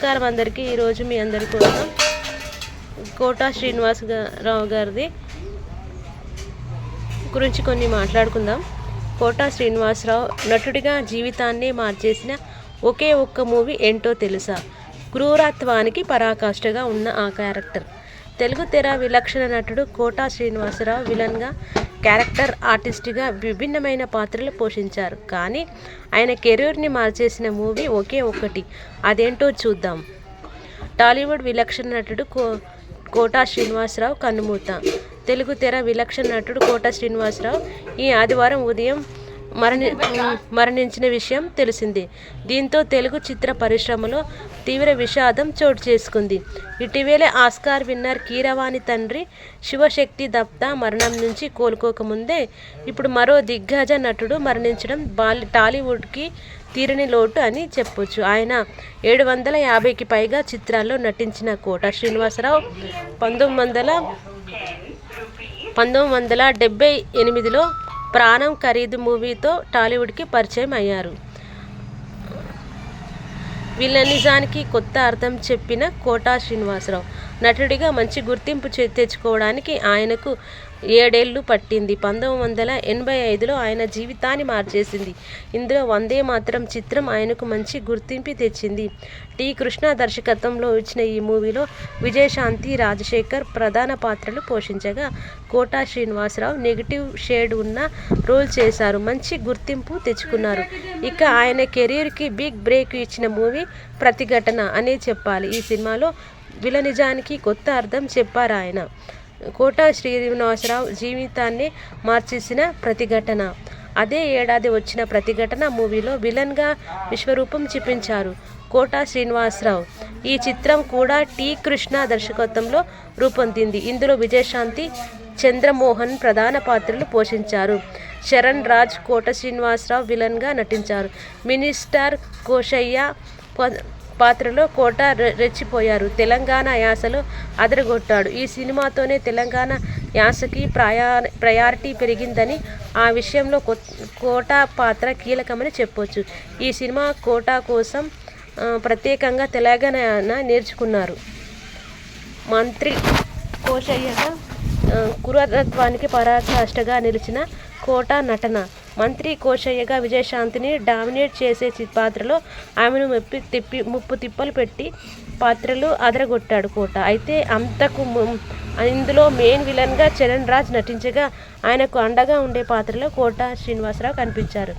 నమస్కారం అందరికీ. ఈరోజు మీ అందరి కోసం కోటా శ్రీనివాసరావు గారిది గురించి కొన్ని మాట్లాడుకుందాం. కోటా శ్రీనివాసరావు నటుడిగా జీవితాన్ని మార్చేసిన ఒకే ఒక్క మూవీ ఏంటో తెలుసా? క్రూరత్వానికి పరాకాష్ఠగా ఉన్న ఆ క్యారెక్టర్. తెలుగు తెర విలక్షణ నటుడు కోటా శ్రీనివాసరావు విలన్గా, క్యారెక్టర్ ఆర్టిస్ట్గా విభిన్నమైన పాత్రలు పోషించారు. కానీ ఆయన కెరీర్ని మార్చేసిన మూవీ ఒకే ఒక్కటి. అదేంటో చూద్దాం. టాలీవుడ్ విలక్షణ నటుడు కోటా శ్రీనివాసరావు కన్నుమూత. తెలుగు తెర విలక్షణ నటుడు కోటా శ్రీనివాసరావు ఈ ఆదివారం ఉదయం మరణించిన విషయం తెలిసిందే. దీంతో తెలుగు చిత్ర పరిశ్రమలో తీవ్ర విషాదం చోటు చేసుకుంది. ఇటీవలే ఆస్కార్ విన్నర్ కీరవాణి తండ్రి శివశక్తి దత్తా మరణం నుంచి కోలుకోకముందే ఇప్పుడు మరో దిగ్గజ నటుడు మరణించడం టాలీవుడ్కి తీరని లోటు అని చెప్పొచ్చు. ఆయన 750కి పైగా చిత్రాల్లో నటించిన కోటా శ్రీనివాసరావు 1978లో ప్రాణం ఖరీదు మూవీతో టాలీవుడ్కి పరిచయం అయ్యారు. విలనిజానికి కొత్త అర్థం చెప్పిన కోటా శ్రీనివాసరావు నటుడిగా మంచి గుర్తింపు తెచ్చుకోవడానికి ఆయనకు 7 ఏళ్లు పట్టింది. 1985లో ఆయన జీవితాన్ని మార్చేసింది. ఇందులో వందే మాతరం చిత్రం ఆయనకు మంచి గుర్తింపు తెచ్చింది. టి. కృష్ణ దర్శకత్వంలో వచ్చిన ఈ మూవీలో విజయశాంతి, రాజశేఖర్ ప్రధాన పాత్రలు పోషించగా, కోటా శ్రీనివాసరావు నెగిటివ్ షేడ్ ఉన్న రోల్ చేశారు. మంచి గుర్తింపు తెచ్చుకున్నారు. ఇక ఆయన కెరీర్కి బిగ్ బ్రేక్ ఇచ్చిన మూవీ ప్రతిఘటన అనే చెప్పాలి. ఈ సినిమాలో విలనిజానికి కొత్త అర్థం చెప్పారు ఆయన. కోటా శ్రీనివాసరావు జీవితాన్ని మార్చేసిన ప్రతిఘటన. అదే ఏడాది వచ్చిన ప్రతిఘటన మూవీలో విలన్గా విశ్వరూపం చూపించారు కోటా శ్రీనివాసరావు. ఈ చిత్రం కూడా టి. కృష్ణ దర్శకత్వంలో రూపొందింది. ఇందులో విజయశాంతి, చంద్రమోహన్ ప్రధాన పాత్రలు పోషించారు. చరణ్ రాజ్ కోటా శ్రీనివాసరావు విలన్గా నటించారు. మినిస్టర్ కోశయ్య పాత్రలో కోటా రెచ్చిపోయారు. తెలంగాణ యాసలో అదరగొట్టాడు. ఈ సినిమాతోనే తెలంగాణ యాసకి ప్రయారిటీ పెరిగిందని, ఆ విషయంలో కోటా పాత్ర కీలకమని చెప్పొచ్చు. ఈ సినిమా కోటా కోసం ప్రత్యేకంగా తెలంగాణ నేర్చుకున్నారు. మంత్రి కోశయ్యగా క్రూరత్వానికి పరాకాష్ఠగా నిలిచిన కోటా నటన. మంత్రి కోశయ్యగా విజయశాంతిని డామినేట్ చేసే పాత్రలో ఆమెను ముప్పు తిప్పలు పెట్టి పాత్రలు అదరగొట్టాడు కోటా. అయితే ఇందులో మెయిన్ విలన్గా చరణ్ రాజ్ నటించగా, ఆయనకు అండగా ఉండే పాత్రలో కోటా శ్రీనివాసరావు కనిపించారు.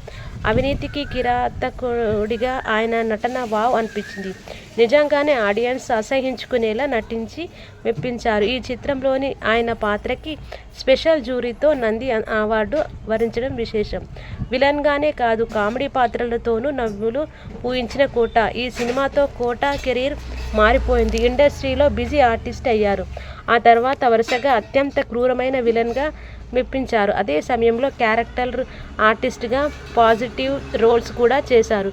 అవినీతికి కిరాతకుడిగా ఆయన నటన వావ్ అనిపించింది. నిజంగానే ఆడియన్స్ అసహించుకునేలా నటించి మెప్పించారు. ఈ చిత్రంలోని ఆయన పాత్రకి స్పెషల్ జ్యూరీతో నంది అవార్డు వరించడం విశేషం. విలన్గానే కాదు, కామెడీ పాత్రలతోనూ నవ్వులు పూయించిన కోటా. ఈ సినిమాతో కోటా కెరీర్ మారిపోయింది. ఇండస్ట్రీలో బిజీ ఆర్టిస్ట్ అయ్యారు. ఆ తర్వాత వరుసగా అత్యంత క్రూరమైన విలన్గా మెప్పించారు. అదే సమయంలో క్యారెక్టర్ ఆర్టిస్ట్గా పాజిటివ్ రోల్స్ కూడా చేశారు.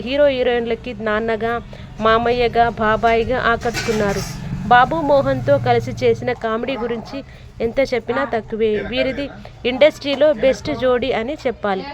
హీరోయిన్లకి నాన్నగా, మామయ్యగా, బాబాయిగా ఆకట్టుకున్నారు. బాబు మోహన్తో కలిసి చేసిన కామెడీ గురించి ఎంత చెప్పినా తక్కువే. వీరిది ఇండస్ట్రీలో బెస్ట్ జోడీ అని చెప్పాలి.